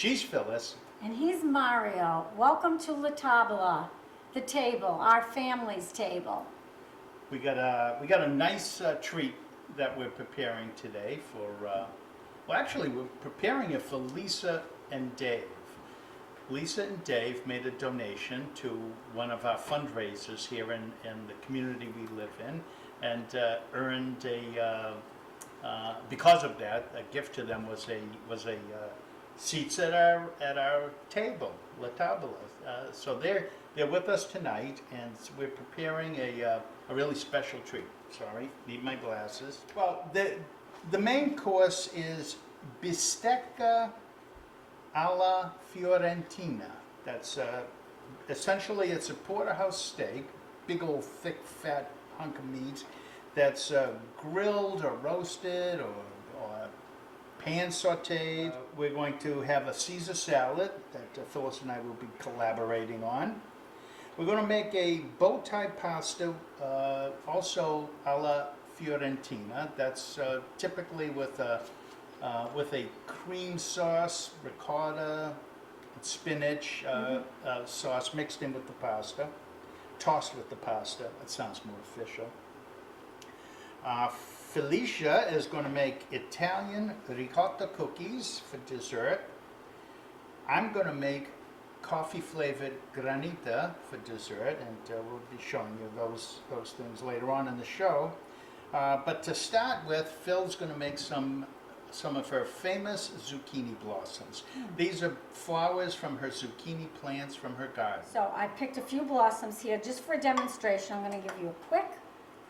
She's Phyllis. And he's Mario. Welcome to LaTabella, the table, our family's table. We got a nice treat that we're preparing today for, well actually we're preparing it for Lisa and Dave. Lisa and Dave made a donation to one of our fundraisers here in the community we live in, and earned because of that, a gift to them was a seats at our table, LaTabella. So they're with us tonight, and we're preparing a really special treat. Sorry, need my glasses. Well, the main course is bistecca alla Fiorentina. That's essentially it's a porterhouse steak, big old thick fat hunk of meat that's grilled or roasted or pan sauteed. We're going to have a Caesar salad that Phyllis and I will be collaborating on. We're going to make a bow tie pasta, also alla Fiorentina. That's typically with a cream sauce, ricotta, spinach sauce mixed in with the pasta, tossed with the pasta. That sounds more official. Felicia is going to make Italian ricotta cookies for dessert. I'm going to make coffee-flavored granita for dessert, and we'll be showing you those things later on in the show. But to start with, Phil's going to make some of her famous zucchini blossoms. These are flowers from her zucchini plants from her garden. So I picked a few blossoms here just for a demonstration. I'm going to give you a quick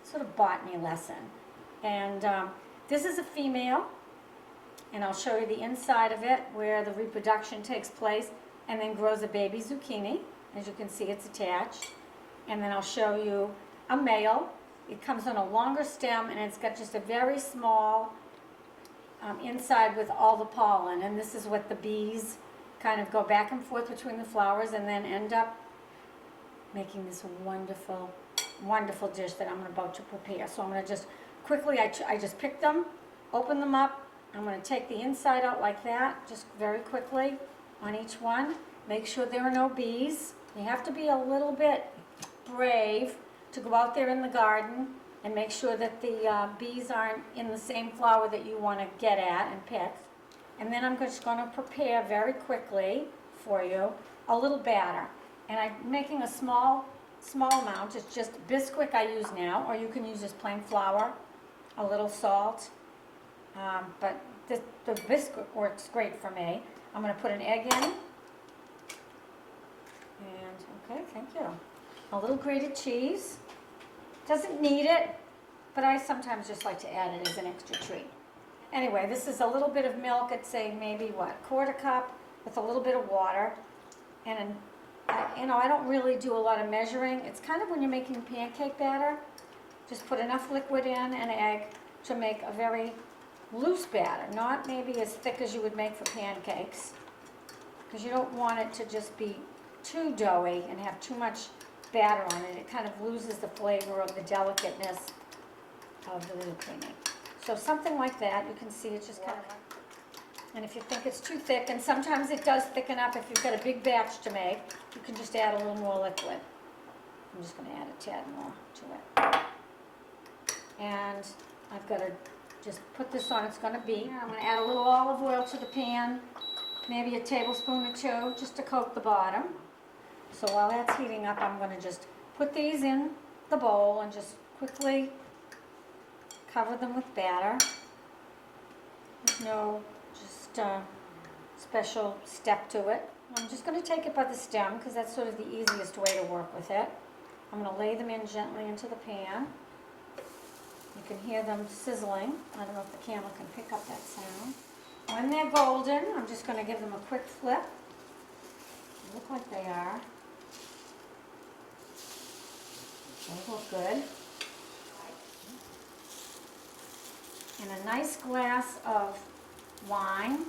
sort of botany lesson. And this is a female, and I'll show you the inside of it where the reproduction takes place, and then grows a baby zucchini. As you can see, it's attached. And then I'll show you a male. It comes on a longer stem, and it's got just a very small inside with all the pollen, and this is what the bees kind of go back and forth between the flowers and then end up making this wonderful, wonderful dish that I'm about to prepare. So I'm going to just quickly, I just picked them, open them up. I'm going to take the inside out like that, just very quickly on each one. Make sure there are no bees. You have to be a little bit brave to go out there in the garden and make sure that the bees aren't in the same flower that you want to get at and pick. And then I'm just going to prepare very quickly for you a little batter. And I'm making a small amount. It's just Bisquick I use now, or you can use just plain flour, a little salt. But the Bisquick works great for me. I'm going to put an egg in. And, okay, thank you. A little grated cheese. Doesn't need it, but I sometimes just like to add it as an extra treat. Anyway, this is a little bit of milk. I'd say maybe, what, quarter cup with a little bit of water. And, you know, I don't really do a lot of measuring. It's kind of when you're making pancake batter. Just put enough liquid in and egg to make a very loose batter, not maybe as thick as you would make for pancakes, because you don't want it to just be too doughy and have too much batter on it. It kind of loses the flavor of the delicateness of the zucchini. So something like that, you can see it's just kind of, and if you think it's too thick, and sometimes it does thicken up if you've got a big batch to make, you can just add a little more liquid. I'm just going to add a tad more to it. And I've got to just put this on. It's going to be, I'm going to add a little olive oil to the pan, maybe a tablespoon or two, just to coat the bottom. So while that's heating up, I'm going to just put these in the bowl and just quickly cover them with batter. There's no just special step to it. I'm just going to take it by the stem because that's sort of the easiest way to work with it. I'm going to lay them in gently into the pan. You can hear them sizzling. I don't know if the camera can pick up that sound. When they're golden, I'm just going to give them a quick flip. They look like they are. They look good. And a nice glass of wine,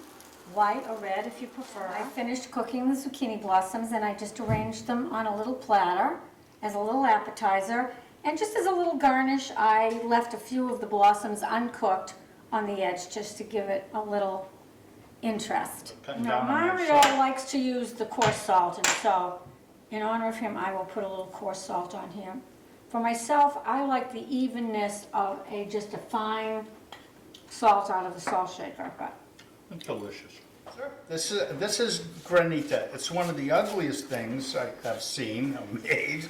white or red if you prefer. I finished cooking the zucchini blossoms and I just arranged them on a little platter as a little appetizer. And just as a little garnish, I left a few of the blossoms uncooked on the edge just to give it a little interest. Cutting Now, down on my Mario salt. likes to use the coarse salt, and so in honor of him, I will put a little coarse salt on here. For myself, I like the evenness of just a fine salt out of the salt shaker, but It's delicious. This is Granita. It's one of the ugliest things I've seen or made.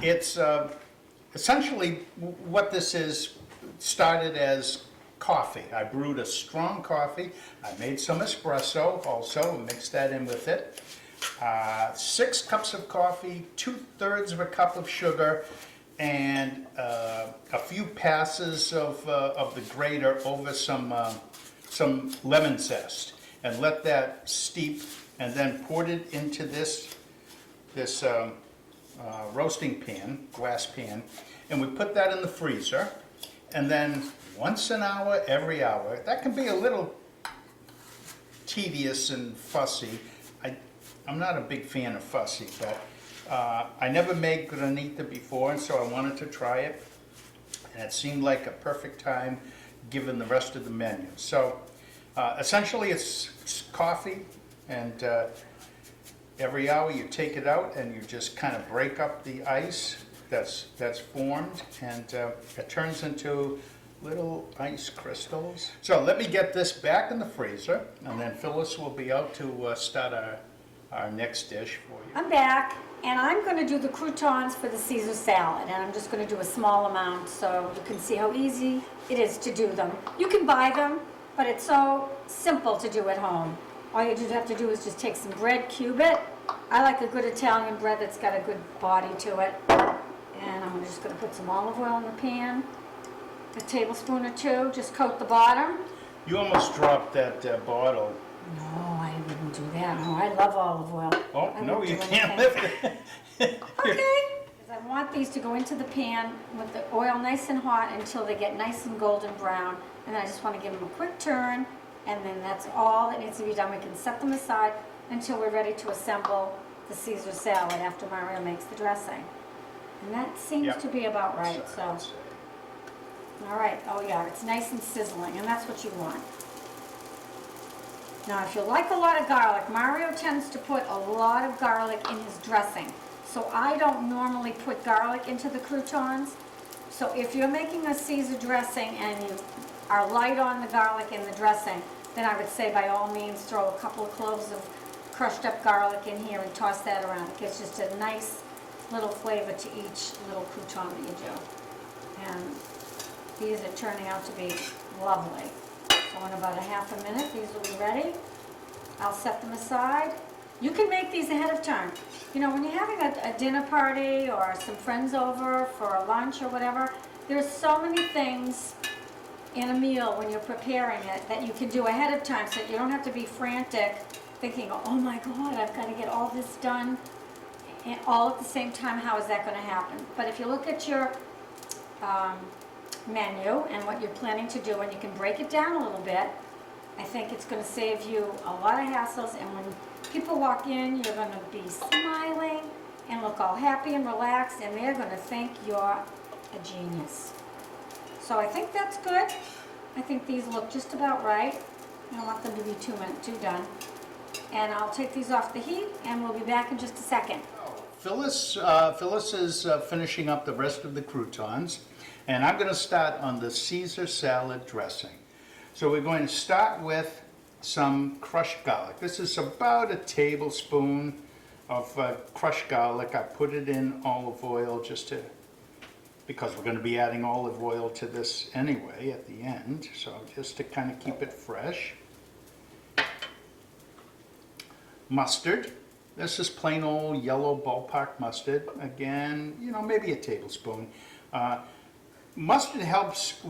It's essentially what this is. Started as coffee. I brewed a strong coffee. I made some espresso also, mixed that in with it. 6 cups of coffee, 2/3 of a cup of sugar, and a few passes of the grater over some lemon zest, and let that steep, and then poured it into this roasting pan, glass pan, and we put that in the freezer, and then once an hour, every hour. That can be a little tedious and fussy. I'm not a big fan of fussy, but I never made Granita before, and so I wanted to try it, and it seemed like a perfect time given the rest of the menu. So essentially it's coffee, and every hour you take it out and you just kind of break up the ice that's formed, and it turns into little ice crystals. So let me get this back in the freezer, and then Phyllis will be out to start our next dish for you. I'm back, and I'm going to do the croutons for the Caesar salad, and I'm just going to do a small amount so you can see how easy it is to do them. You can buy them, but it's so simple to do at home. All you have to do is just take some bread, cube it. I like a good Italian bread that's got a good body to it. And I'm just going to put some olive oil in the pan, a tablespoon or 2, just coat the bottom. You almost dropped that bottle. No, I wouldn't do that. No, I love olive oil. Oh, I no, wouldn't you do can't anything. lift it. Okay. Because I want these to go into the pan with the oil nice and hot until they get nice and golden brown. And I just want to give them a quick turn, and then that's all that needs to be done. We can set them aside until we're ready to assemble the Caesar salad after Mario makes the dressing. And that seems Yep. to be about right, so. All right, oh yeah, it's nice and sizzling, and that's what you want. Now, if you like a lot of garlic, Mario tends to put a lot of garlic in his dressing. So I don't normally put garlic into the croutons. So if you're making a Caesar dressing and you are light on the garlic in the dressing, then I would say by all means throw a couple of cloves of crushed up garlic in here and toss that around. It gives just a nice little flavor to each little crouton that you do. And these are turning out to be lovely. So in about a half a minute, these will be ready. I'll set them aside. You can make these ahead of time. You know, when you're having a dinner party or some friends over for a lunch or whatever, there's so many things in a meal when you're preparing it that you can do ahead of time so that you don't have to be frantic thinking, oh my God, I've got to get all this done and all at the same time. How is that going to happen? But if you look at your menu and what you're planning to do, and you can break it down a little bit, I think it's going to save you a lot of hassles, and when people walk in, you're going to be smiling and look all happy and relaxed, and they're going to think you're a genius. So I think that's good. I think these look just about right. I don't want them to be too done. And I'll take these off the heat, and we'll be back in just a second. Phyllis is finishing up the rest of the croutons, and I'm going to start on the Caesar salad dressing. So we're going to start with some crushed garlic. This is about a tablespoon of crushed garlic. I put it in olive oil because we're going to be adding olive oil to this anyway at the end, so just to kind of keep it fresh. Mustard. This is plain old yellow ballpark mustard. Again, you know, maybe a tablespoon. Mustard helps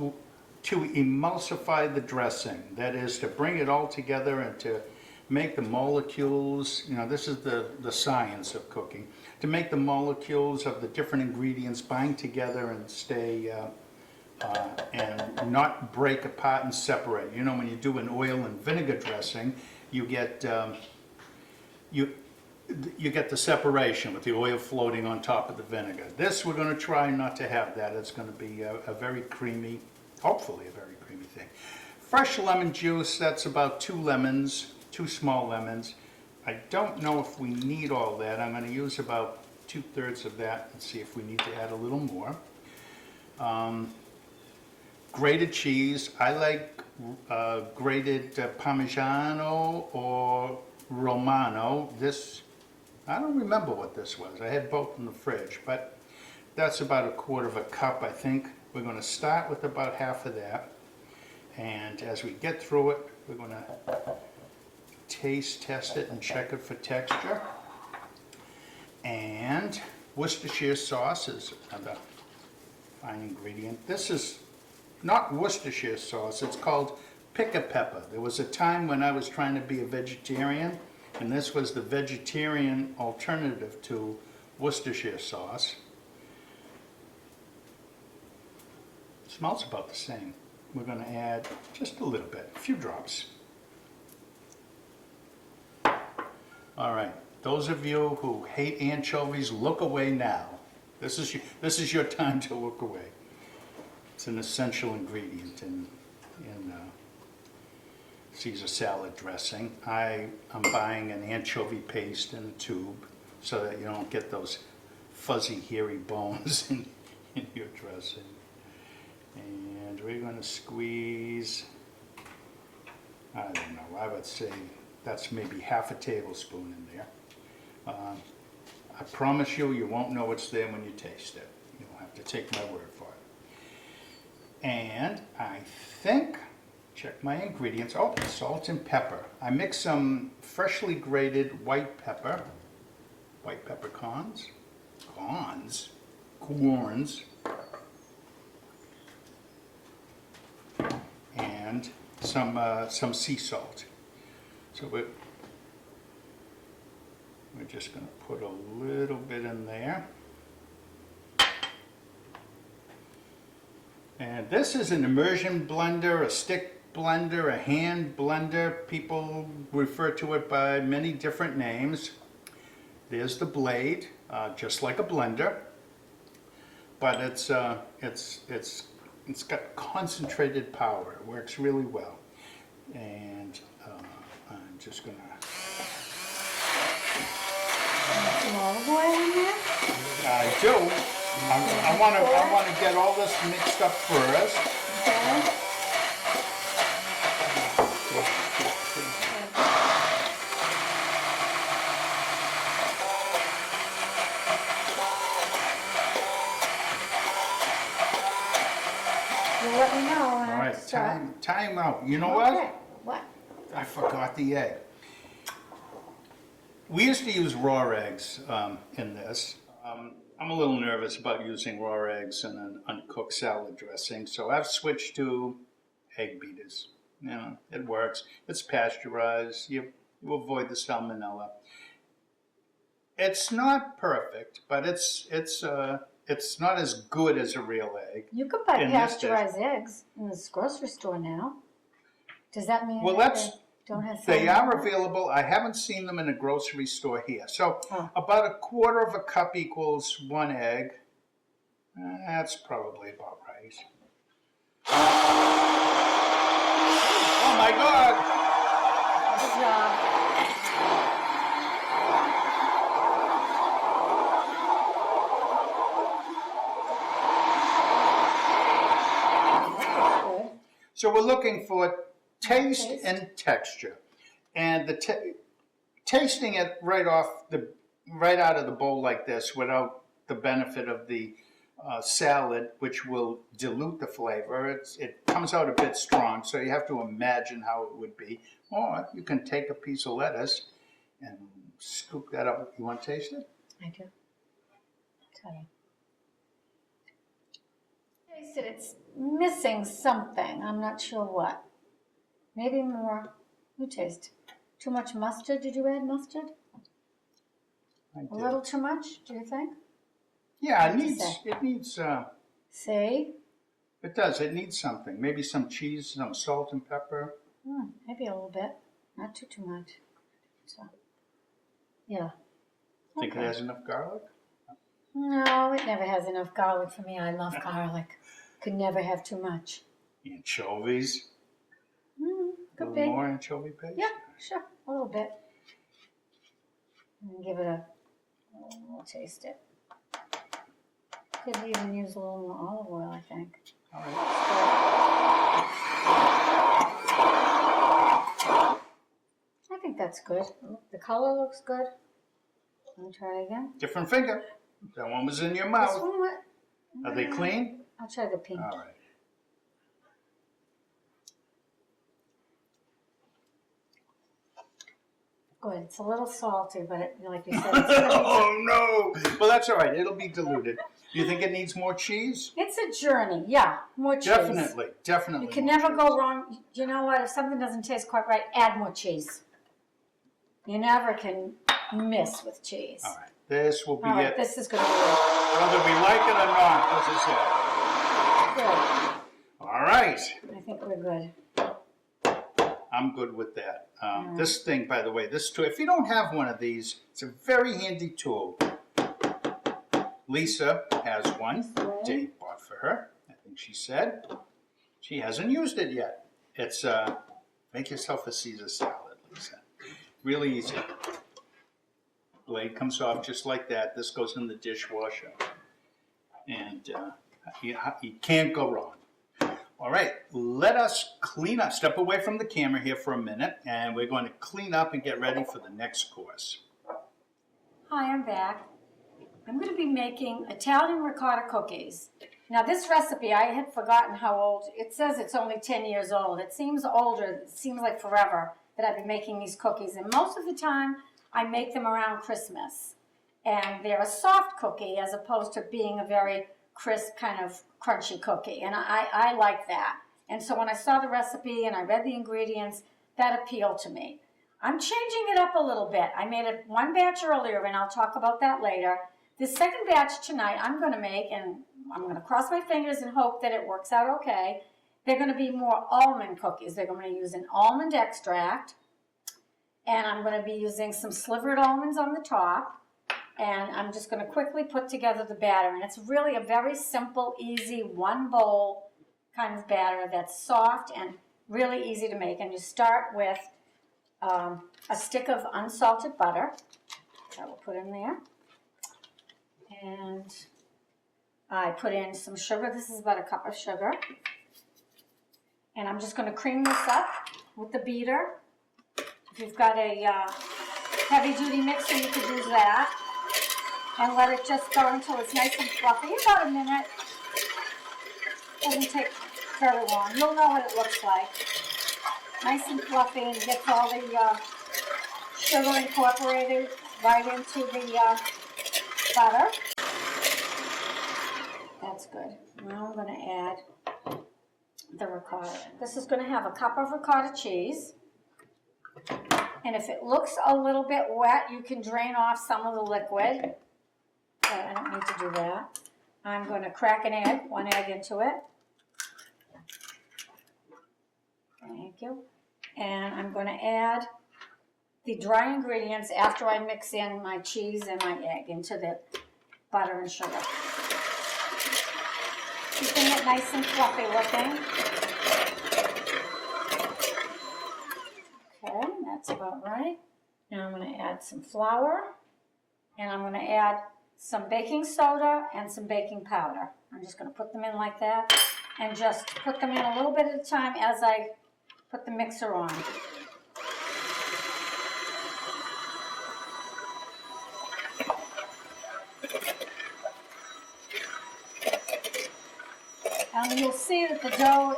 to emulsify the dressing. That is, to bring it all together and to make the molecules, you know, this is the science of cooking, to make the molecules of the different ingredients bind together and stay, and not break apart and separate. You know, when you do an oil and vinegar dressing, you get, you get the separation with the oil floating on top of the vinegar. This, we're going to try not to have that. It's going to be a very creamy, hopefully a very creamy thing. fresh lemon juice, that's about 2 lemons, 2 small lemons. I don't know if we need all that. I'm going to use about 2/3 of that and see if we need to add a little more. Grated cheese. I like grated Parmigiano or Romano. This, I don't remember what this was. I had both in the fridge, but that's about 1/4 cup, I think. We're going to start with about half of that. And as we get through it, we're going to test it and check it for texture. And Worcestershire sauce is another fine ingredient. This is not Worcestershire sauce, it's called pick a pepper. There was a time when I was trying to be a vegetarian, and this was the vegetarian alternative to Worcestershire sauce. It smells about the same. We're going to add just a little bit, a few drops. All right, those of you who hate anchovies, look away now. This is your time to look away. It's an essential ingredient in Caesar salad dressing. I am buying an anchovy paste in a tube so that you don't get those fuzzy, hairy bones in your dressing. And we're going to squeeze, I don't know, I would say that's maybe half a tablespoon in there. I promise you, you won't know it's there when you taste it. You'll have to take my word for it. And I think, check my ingredients. Oh, salt and pepper. I mix some freshly grated white pepper corns, and some sea salt. So we're just going to put a little bit in there. And this is an immersion blender, a stick blender, a hand blender. People refer to it by many different names. There's the blade, just like a blender, but it's got concentrated power. It works really well. And I'm just gonna. Olive oil in there? I do. I want to get all this mixed up first. Okay. You let me know when All I right, start. time out. You know Okay. what? What? I forgot the egg. We used to use raw eggs in this. I'm a little nervous about using raw eggs in an uncooked salad dressing, so I've switched to egg beaters. You know, it works. It's pasteurized. You avoid the salmonella. It's not perfect, but it's not as good as a real egg. You can buy In this dish. pasteurized eggs in this grocery store now. Does that mean Well, that they don't have they are salmonella? available. I haven't seen them in a grocery store here. So Oh. about 1/4 cup equals 1 egg. That's probably about right. Oh my God! Good job. That's good. So we're looking for taste Taste. and texture, and tasting it right out of the bowl like this, without the benefit of the salad, which will dilute the flavor. It comes out a bit strong, so you have to imagine how it would be. Or you can take a piece of lettuce and scoop that up. You want to taste it? I do. Okay. Taste it. It's missing something. I'm not sure what. Maybe more. You taste. Too much mustard? Did you add mustard? I A did. little too much, do you think? Yeah, What'd you say? it needs. See? It does. It needs something. Maybe some cheese, some salt and pepper. Maybe a little bit. Not too much. So, yeah. Think it has enough garlic? No, it never has enough garlic for me. I love garlic. Could never have too much. Anchovies. A little more anchovy paste? Yeah, sure, a little bit. And give it we'll taste it. Could even use a little more olive oil, I think. All right. I think that's good. The color looks good. Let me try again. Different finger. That one was in your This mouth. one, what? Are they clean? I'll try the pink. All right. Good. It's a little salty, but like you said, it's gonna Oh no! Well, that's all right. It'll be diluted. Do you think it needs more cheese? it's a journey. Yeah, more cheese. Definitely, definitely. You can more never cheese. go wrong. You know what? If something doesn't taste quite right, add more cheese. You never can miss with cheese. All right. This will be All right, it. this is going to be it. Whether we like it or not, this is it. Good. All right. I think we're good. I'm good with that. This thing, by the way, this tool, if you don't have one of these, it's a very handy tool. Lisa has one. Dave bought for her. I think she said. She hasn't used it yet. It's, make yourself a Caesar salad, Lisa. Really easy. Blade comes off just like that. This goes in the dishwasher. And you can't go wrong. All right, let us clean up. Step away from the camera here for a minute, and we're going to clean up and get ready for the next course. Hi, I'm back. I'm going to be making Italian ricotta cookies. Now, this recipe, I had forgotten how old. It says it's only 10 years old. It seems older. It seems like forever that I've been making these cookies. And most of the time, I make them around Christmas. And they're a soft cookie as opposed to being a very crisp kind of crunchy cookie, and I like that. And so when I saw the recipe and I read the ingredients, that appealed to me. I'm changing it up a little bit. I made one batch earlier, and I'll talk about that later. The second batch tonight I'm going to make, and I'm going to cross my fingers and hope that it works out okay. They're going to be more almond cookies. They're going to use an almond extract, and I'm going to be using some slivered almonds on the top. And I'm just going to quickly put together the batter. And it's really a very simple, easy, one bowl kind of batter that's soft and really easy to make. And you start with a stick of unsalted butter that we'll put in there. And I put in some sugar. This is about a cup of sugar. And I'm just going to cream this up with the beater. If you've got a heavy-duty mixer, you could use that. And let it just go until it's nice and fluffy, about a minute. Doesn't take very long. You'll know what it looks like. Nice and fluffy, and gets all the sugar incorporated right into the butter. That's good. Now I'm going to add the ricotta. This is going to have a cup of ricotta cheese. And if it looks a little bit wet, you can drain off some of the liquid. I don't need to do that. I'm going to crack an egg, one egg into it. Thank you. And I'm going to add the dry ingredients after I mix in my cheese and my egg into the butter and sugar. Keeping it nice and fluffy looking. Okay, that's about right. Now I'm going to add some flour, and I'm going to add some baking soda and some baking powder. I'm just going to put them in like that and just put them in a little bit at a time as I put the mixer on. And you'll see that the dough,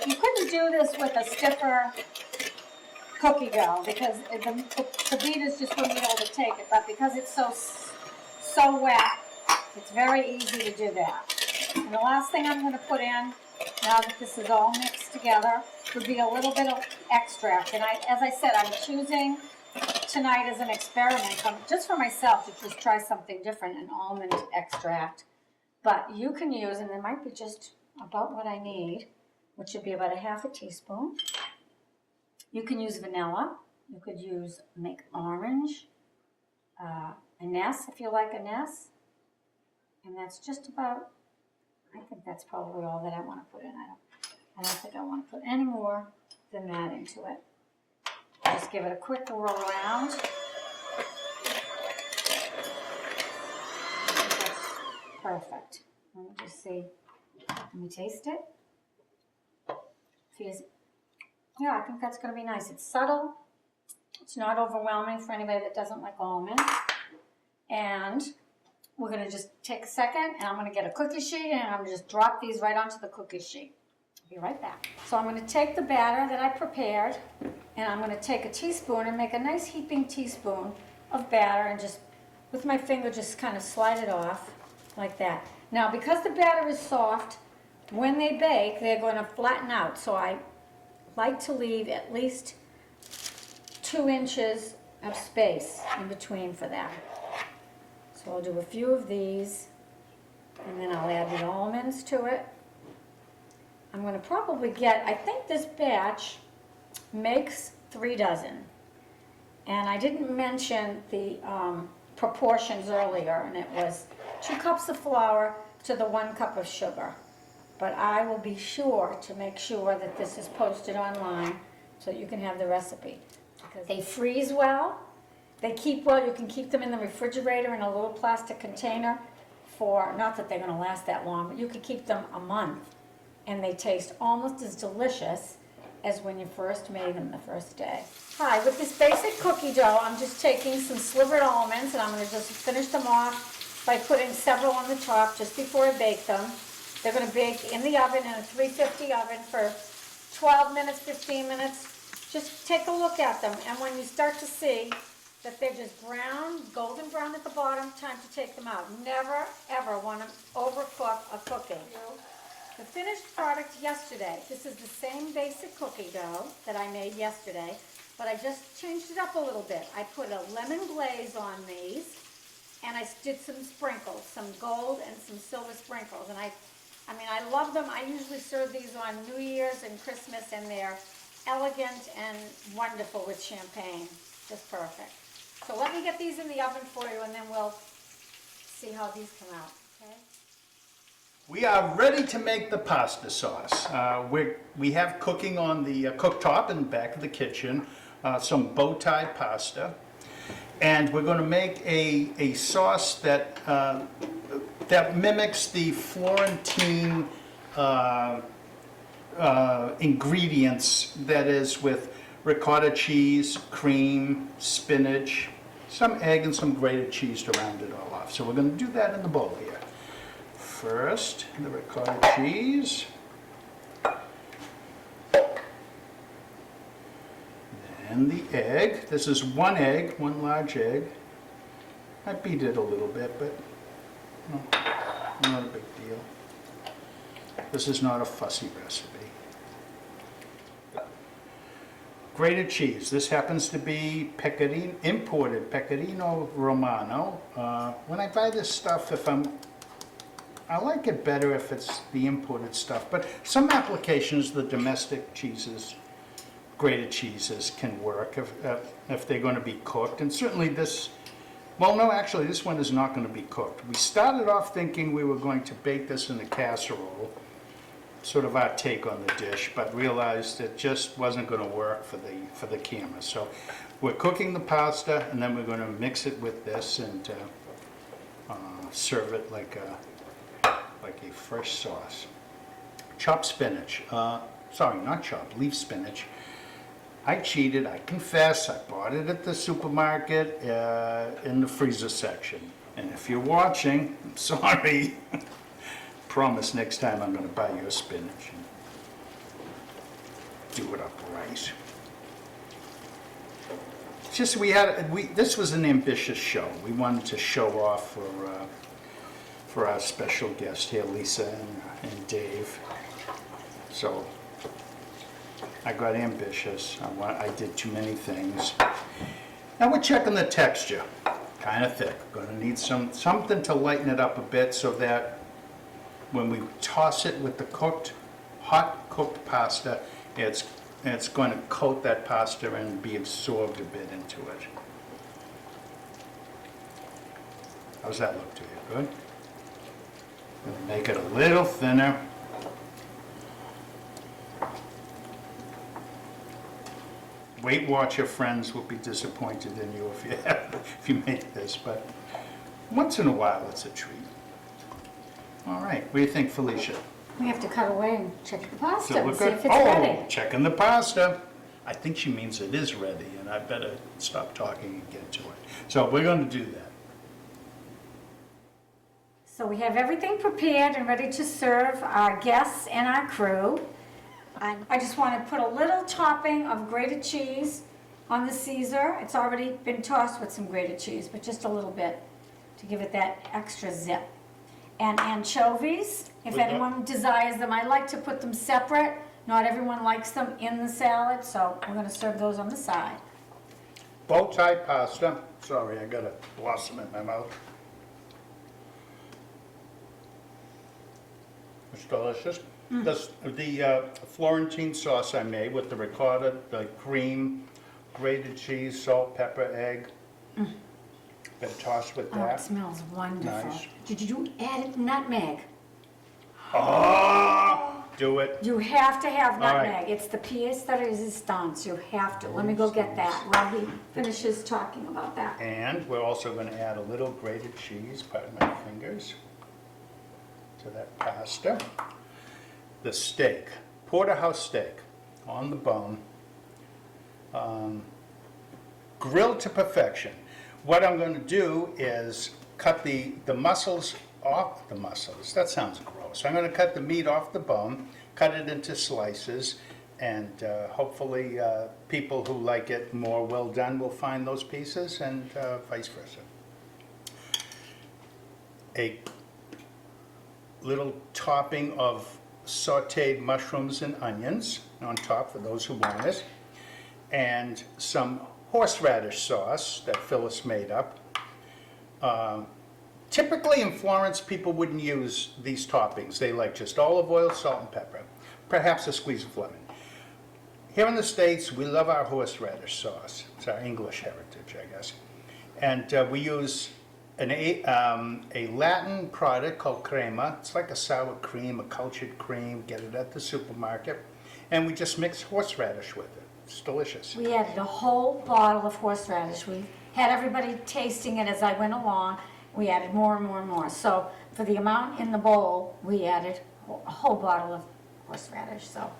you couldn't do this with a stiffer cookie dough because the beaters just wouldn't be able to take it, but because it's so wet, it's very easy to do that. And the last thing I'm going to put in, now that this is all mixed together, would be a little bit of extract. And as I said, I'm choosing tonight as an experiment, just for myself, to just try something different, an almond extract. But you can use, and it might be just about what I need, which would be about a half a teaspoon. You can use vanilla. You could make orange, anise if you like anise. And that's just about, I think that's probably all that I want to put in. I don't think I want to put any more. than that into it. Just give it a quick whirl around. I think that's perfect. Let me just see. Let me taste it. Yeah, I think that's going to be nice. It's subtle. It's not overwhelming for anybody that doesn't like almond. And we're going to just take a second, and I'm going to get a cookie sheet, and I'm going to just drop these right onto the cookie sheet. Be right back. So I'm going to take the batter that I prepared, and I'm going to take a teaspoon and make a nice heaping teaspoon of batter, and just with my finger just kind of slide it off like that. Now, because the batter is soft, when they bake, they're going to flatten out. So I like to leave at least 2 inches of space in between for that. So I'll do a few of these, and then I'll add the almonds to it. I'm going to probably get, I think this batch makes 3 dozen. And I didn't mention the proportions earlier, and it was 2 cups of flour to the 1 cup of sugar. But I will be sure to make sure that this is posted online so that you can have the recipe. Because they freeze well, they keep well, you can keep them in the refrigerator in a little plastic container for, not that they're going to last that long, but you could keep them a month. And they taste almost as delicious as when you first made them the first day. Hi, with this basic cookie dough, I'm just taking some slivered almonds, and I'm going to just finish them off by putting several on the top just before I bake them. They're going to bake in the oven, in a 350 oven for 12 minutes, 15 minutes. Just take a look at them, and when you start to see that they're just brown, golden brown at the bottom, time to take them out. Never, ever want to overcook a cookie. The finished product yesterday, this is the same basic cookie dough that I made yesterday, but I just changed it up a little bit. I put a lemon glaze on these, and I did some sprinkles, some gold and some silver sprinkles, and I mean, I love them. I usually serve these on New Year's and Christmas, and they're elegant and wonderful with champagne. Just perfect. So let me get these in the oven for you, and then we'll see how these come out, okay? We are ready to make the pasta sauce. We have cooking on the cooktop in the back of the kitchen, some bow-tie pasta. And we're going to make a sauce that that mimics the Florentine ingredients, that is with ricotta cheese, cream, spinach, some egg, and some grated cheese to round it all off. So we're going to do that in the bowl here. First, the ricotta cheese. Then the egg. This is 1 egg, 1 large egg. I beat it a little bit, but not a big deal. This is not a fussy recipe. Grated cheese. This happens to be imported Pecorino Romano. When I buy this stuff, I like it better if it's the imported stuff, but some applications, the domestic cheeses, grated cheeses can work if they're going to be cooked. And certainly this, well, no, actually this one is not going to be cooked. We started off thinking we were going to bake this in a casserole, sort of our take on the dish, but realized it just wasn't going to work for the camera. So we're cooking the pasta, and then we're going to mix it with this and serve it like a fresh sauce. Chopped spinach. Sorry, not chopped, leaf spinach. I cheated, I confess. I bought it at the supermarket in the freezer section. And if you're watching, I'm sorry. Promise next time I'm going to buy your spinach and do it up right. Just this was an ambitious show. We wanted to show off for our special guest here, Lisa and Dave. So I got ambitious. I did too many things. Now we're checking the texture. Kind of thick. Going to need something to lighten it up a bit so that when we toss it with the hot cooked pasta, it's going to coat that pasta and be absorbed a bit into it. How's that look to you? Good? I'm going to make it a little thinner. Weight Watcher friends will be disappointed in you if you make this, but once in a while it's a treat. All right, what do you think, Felicia? We have to cut away and check the pasta Still and look see good? if it's ready. Checking the pasta. I think she means it is ready, and I better stop talking and get to it. So we're going to do that. So we have everything prepared and ready to serve our guests and our crew. I just want to put a little topping of grated cheese on the Caesar. It's already been tossed with some grated cheese, but just a little bit to give it that extra zip. And anchovies, if anyone desires them. I like to put them separate. Not everyone likes them in the salad, so we're going to serve those on the side. Bow tie pasta. Sorry, I got a blossom in my mouth. It's delicious. The Florentine sauce I made with the ricotta, the cream, grated cheese, salt, pepper, egg. Been tossed with Oh, that. it smells wonderful. Nice. Did you add nutmeg? Oh, do it. You have to have All right. nutmeg. It's the pièce de résistance. You have to. Let me go get that while he finishes talking about that. And we're also going to add a little grated cheese, pardon my fingers, to that pasta. The steak, porterhouse steak on the bone, grilled to perfection. What I'm going to do is cut the muscles off the muscles. That sounds gross. I'm going to cut the meat off the bone, cut it into slices, and hopefully people who like it more well done will find those pieces, and vice versa. A little topping of sauteed mushrooms and onions on top for those who want it, and some horseradish sauce that Phyllis made up. Typically in Florence, people wouldn't use these toppings. They like just olive oil, salt, and pepper, perhaps a squeeze of lemon. Here in the States, we love our horseradish sauce. It's our English heritage, I guess. And we use a Latin product called crema. It's like a sour cream, a cultured cream. Get it at the supermarket. And we just mix horseradish with it. It's delicious. We added a whole bottle of horseradish. We had everybody tasting it as I went along. We added more and more and more. So for the amount in the bowl, we added a whole bottle of horseradish. So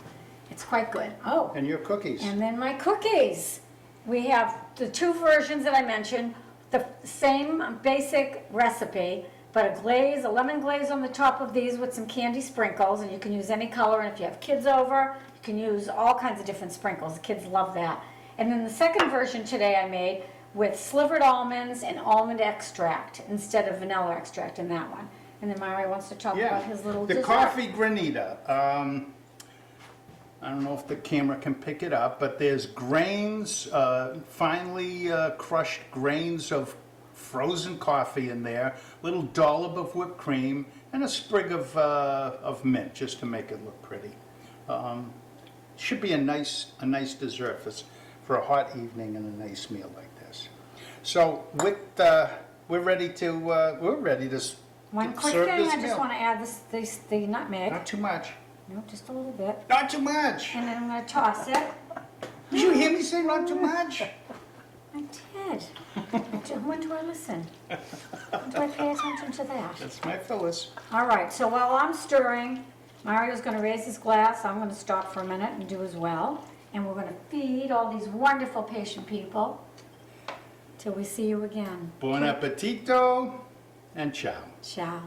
it's quite good. Oh, And your cookies. and then my cookies. We have the two versions that I mentioned, the same basic recipe, but a glaze, a lemon glaze on the top of these with some candy sprinkles, and you can use any color, and if you have kids over, you can use all kinds of different sprinkles. The kids love that. And then the second version today I made with slivered almonds and almond extract instead of vanilla extract in that one. And then Mario wants to talk about his little The dessert. coffee granita. I don't know if the camera can pick it up, but there's grains, finely crushed grains of frozen coffee in there, little dollop of whipped cream, and a sprig of mint just to make it look pretty. Should be a nice dessert for a hot evening and a nice meal like this. So with we're ready to One quick serve thing, this I just meal. want to add the nutmeg. Not too much. No, just a little bit. Not too much. And then I'm going to toss it. Did you hear me say not too much? I did. When do I listen? When do I pay attention to that? That's my Phyllis. All right, so while I'm stirring, Mario's going to raise his glass. I'm going to stop for a minute and do as well. And we're going to feed all these wonderful patient people till we see you again. Buon appetito and ciao. Ciao.